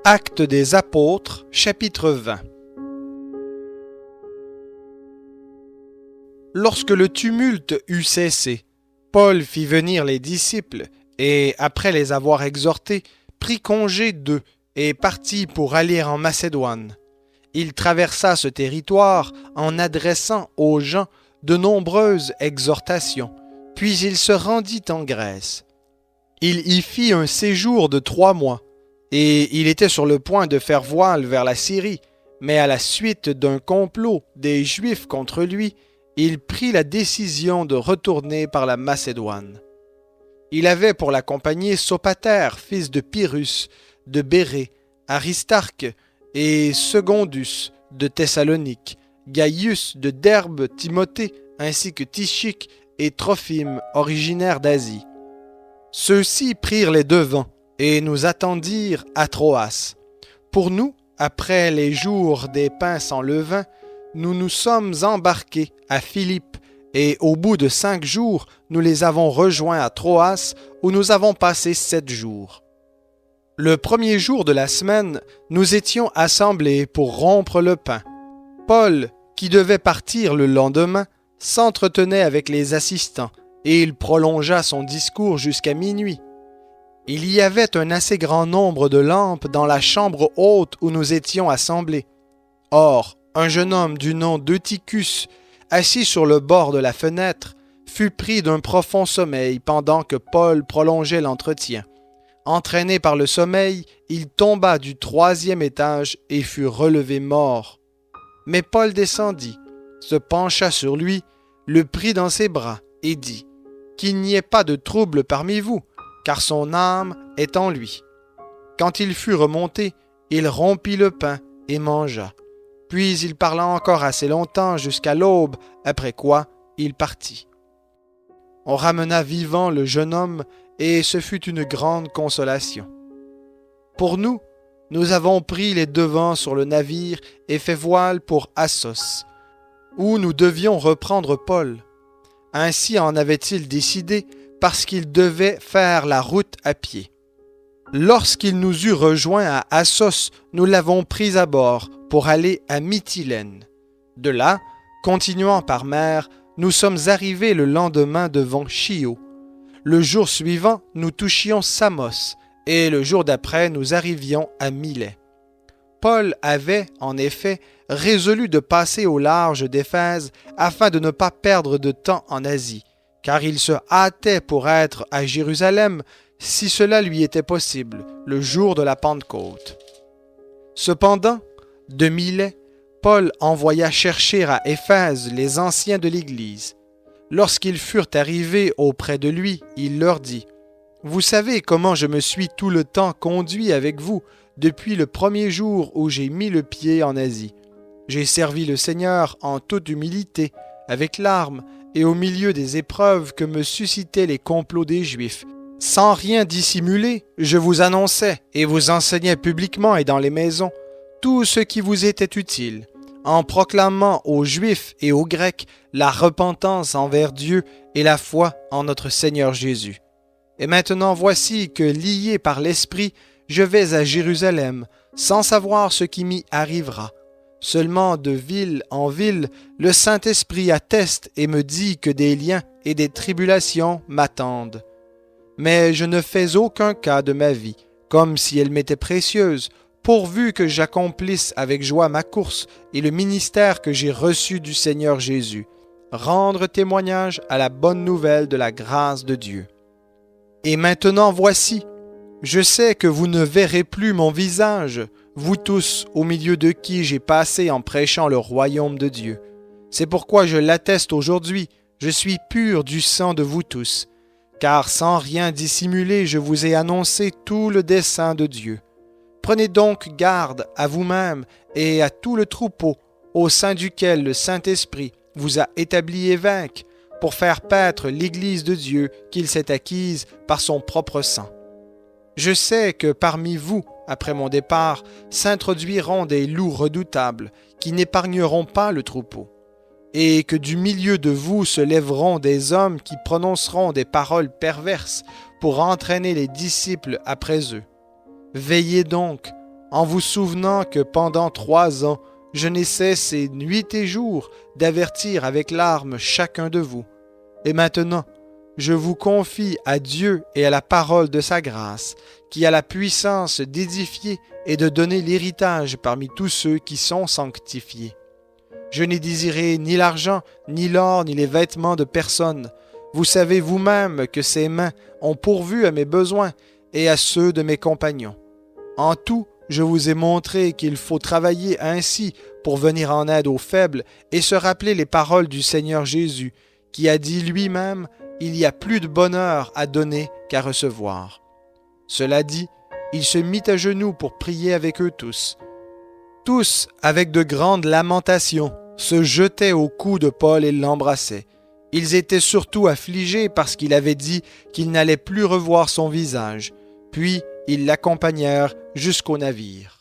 Actes des Apôtres, chapitre 20. Lorsque le tumulte eut cessé, Paul fit venir les disciples et, après les avoir exhortés, prit congé d'eux et partit pour aller en Macédoine. Il traversa ce territoire en adressant aux gens de nombreuses exhortations, puis il se rendit en Grèce. Il y fit un séjour de 3 mois, et il était sur le point de faire voile vers la Syrie, mais à la suite d'un complot des Juifs contre lui, il prit la décision de retourner par la Macédoine. Il avait pour l'accompagner Sopater, fils de Pyrrhus, de Bérée, Aristarque et Secondus de Thessalonique, Gaius de Derbe, Timothée, ainsi que Tychique et Trophime, originaires d'Asie. Ceux-ci prirent les devants et nous attendirent à Troas. Pour nous, après les jours des pains sans levain, nous nous sommes embarqués à Philippe et au bout de 5 jours, nous les avons rejoints à Troas où nous avons passé 7 jours. Le premier jour de la semaine, nous étions assemblés pour rompre le pain. Paul, qui devait partir le lendemain, s'entretenait avec les assistants et il prolongea son discours jusqu'à minuit. Il y avait un assez grand nombre de lampes dans la chambre haute où nous étions assemblés. Or, un jeune homme du nom d'Eutychus, assis sur le bord de la fenêtre, fut pris d'un profond sommeil pendant que Paul prolongeait l'entretien. Entraîné par le sommeil, il tomba du 3e étage et fut relevé mort. Mais Paul descendit, se pencha sur lui, le prit dans ses bras et dit « Qu'il n'y ait pas de trouble parmi vous, car son âme est en lui. » Quand il fut remonté, il rompit le pain et mangea. Puis il parla encore assez longtemps jusqu'à l'aube, après quoi il partit. On ramena vivant le jeune homme et ce fut une grande consolation. Pour nous, nous avons pris les devants sur le navire et fait voile pour Assos, où nous devions reprendre Paul. Ainsi en avait-il décidé parce qu'il devait faire la route à pied. Lorsqu'il nous eut rejoints à Assos, nous l'avons pris à bord pour aller à Mytilène. De là, continuant par mer, nous sommes arrivés le lendemain devant Chio. Le jour suivant, nous touchions Samos, et le jour d'après, nous arrivions à Milet. Paul avait, en effet, résolu de passer au large d'Éphèse afin de ne pas perdre de temps en Asie, car il se hâtait pour être à Jérusalem si cela lui était possible, le jour de la Pentecôte. Cependant, de Milet, Paul envoya chercher à Éphèse les anciens de l'Église. Lorsqu'ils furent arrivés auprès de lui, il leur dit « Vous savez comment je me suis tout le temps conduit avec vous depuis le premier jour où j'ai mis le pied en Asie. J'ai servi le Seigneur en toute humilité, avec larmes, et au milieu des épreuves que me suscitaient les complots des Juifs. Sans rien dissimuler, je vous annonçais et vous enseignais publiquement et dans les maisons tout ce qui vous était utile, en proclamant aux Juifs et aux Grecs la repentance envers Dieu et la foi en notre Seigneur Jésus. Et maintenant voici que, lié par l'Esprit, je vais à Jérusalem, sans savoir ce qui m'y arrivera. Seulement de ville en ville, le Saint-Esprit atteste et me dit que des liens et des tribulations m'attendent. Mais je ne fais aucun cas de ma vie, comme si elle m'était précieuse, pourvu que j'accomplisse avec joie ma course et le ministère que j'ai reçu du Seigneur Jésus, rendre témoignage à la bonne nouvelle de la grâce de Dieu. Et maintenant voici, je sais que vous ne verrez plus mon visage, vous tous au milieu de qui j'ai passé en prêchant le royaume de Dieu. C'est pourquoi je l'atteste aujourd'hui, je suis pur du sang de vous tous, car sans rien dissimuler, je vous ai annoncé tout le dessein de Dieu. Prenez donc garde à vous-même et à tout le troupeau au sein duquel le Saint-Esprit vous a établi évêque pour faire paître l'Église de Dieu qu'il s'est acquise par son propre sang. Je sais que parmi vous, après mon départ, s'introduiront des loups redoutables qui n'épargneront pas le troupeau, et que du milieu de vous se lèveront des hommes qui prononceront des paroles perverses pour entraîner les disciples après eux. Veillez donc, en vous souvenant que pendant 3 ans, je n'ai cessé nuit et jour d'avertir avec larmes chacun de vous. Et maintenant, je vous confie à Dieu et à la parole de sa grâce, qui a la puissance d'édifier et de donner l'héritage parmi tous ceux qui sont sanctifiés. Je n'ai désiré ni l'argent, ni l'or, ni les vêtements de personne. Vous savez vous-même que ces mains ont pourvu à mes besoins et à ceux de mes compagnons. En tout, je vous ai montré qu'il faut travailler ainsi pour venir en aide aux faibles et se rappeler les paroles du Seigneur Jésus, qui a dit lui-même « Il y a plus de bonheur à donner qu'à recevoir ». Cela dit, il se mit à genoux pour prier avec eux tous. Tous, avec de grandes lamentations, se jetaient au cou de Paul et l'embrassaient. Ils étaient surtout affligés parce qu'il avait dit qu'il n'allait plus revoir son visage. Puis ils l'accompagnèrent jusqu'au navire.